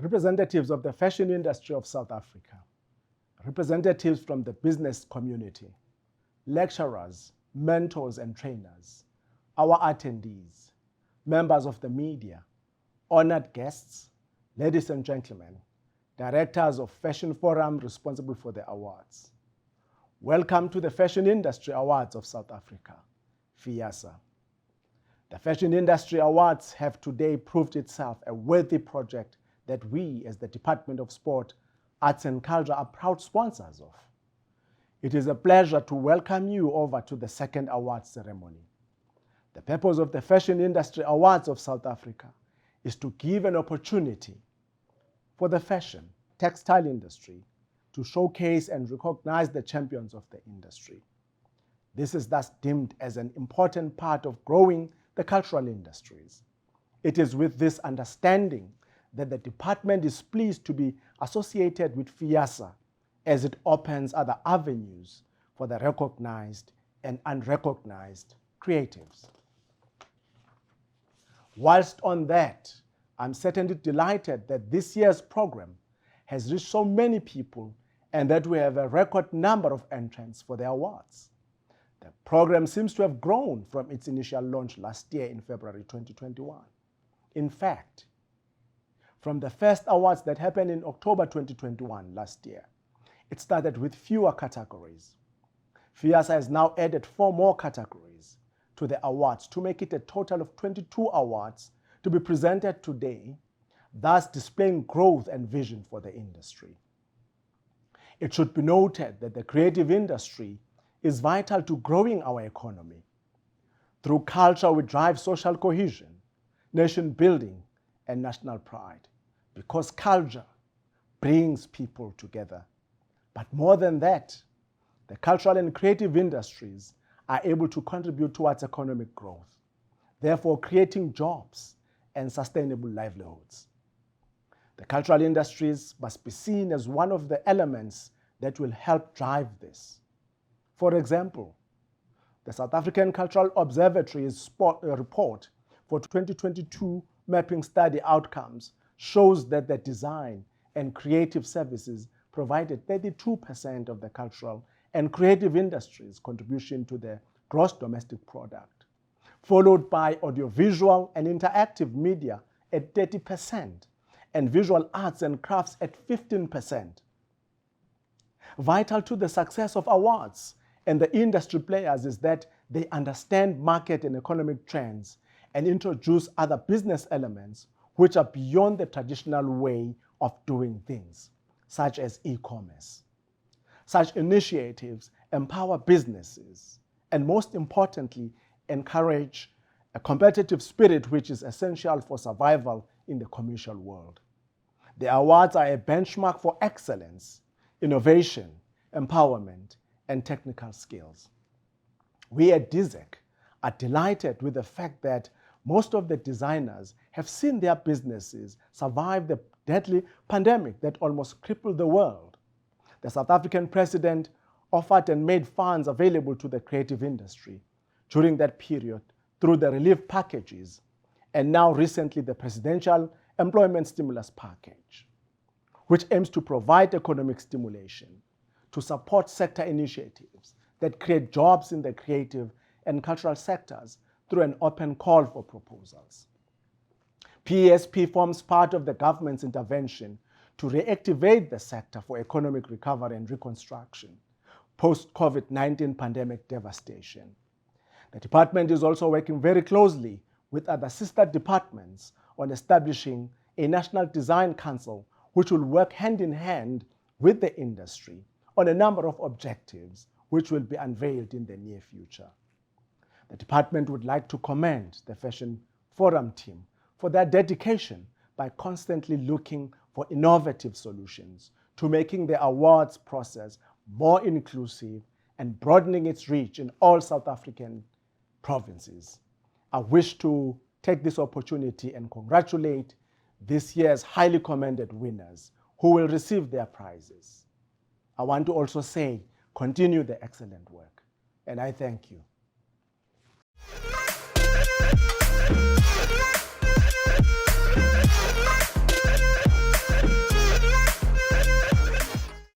representatives of the fashion industry of South Africa, representatives from the business community, lecturers, mentors and trainers, our attendees, members of the media, honored guests, ladies and gentlemen, directors of Fashion Forum responsible for the awards. Welcome to the Fashion Industry Awards of South Africa, FIASA. The Fashion Industry Awards have today proved itself a worthy project that we, as the Department of Sport, Arts and Culture, are proud sponsors of. It is a pleasure to welcome you over to the second awards ceremony. The purpose of the Fashion Industry Awards of South Africa is to give an opportunity for the fashion, textile industry to showcase and recognize the champions of the industry. This is thus deemed as an important part of growing the cultural industries. It is with this understanding that the department is pleased to be associated with FIASA as it opens other avenues for the recognized and unrecognized creatives. Whilst on that, I'm certainly delighted that this year's program has reached so many people and that we have a record number of entrants for the awards. The program seems to have grown from its initial launch last year in February 2021. In fact, from the first awards that happened in October 2021 last year, it started with fewer categories. FIASA has now added 4 more categories to the awards to make it a total of 22 awards to be presented today, thus displaying growth and vision for the industry. It should be noted that the creative industry is vital to growing our economy. Through culture, we drive social cohesion, nation building, and national pride, because culture brings people together. But more than that, the cultural and creative industries are able to contribute towards economic growth, therefore creating jobs and sustainable livelihoods. The cultural industries must be seen as one of the elements that will help drive this. For example, the South African Cultural Observatory's report for 2022 mapping study outcomes shows that the design and creative services provided 32% of the cultural and creative industries' contribution to the gross domestic product, followed by audiovisual and interactive media at 30% and visual arts and crafts at 15%. Vital to the success of awards and the industry players is that they understand market and economic trends and introduce other business elements which are beyond the traditional way of doing things, such as e-commerce. Such initiatives empower businesses and, most importantly, encourage a competitive spirit which is essential for survival in the commercial world. The awards are a benchmark for excellence, innovation, empowerment, and technical skills. We at DZEC are delighted with the fact that most of the designers have seen their businesses survive the deadly pandemic that almost crippled the world. The South African president offered and made funds available to the creative industry during that period through the relief packages, and now recently the presidential employment stimulus package, which aims to provide economic stimulation to support sector initiatives that create jobs in the creative and cultural sectors through an open call for proposals. PESP forms part of the government's intervention to reactivate the sector for economic recovery and reconstruction post-COVID-19 pandemic devastation. The department is also working very closely with other sister departments on establishing a National Design Council which will work hand in hand with the industry on a number of objectives which will be unveiled in the near future. The department would like to commend the Fashion Forum team for their dedication by constantly looking for innovative solutions to making the awards process more inclusive and broadening its reach in all South African provinces. I wish to take this opportunity and congratulate this year's highly commended winners who will receive their prizes. I want to also say, continue the excellent work, and I thank you.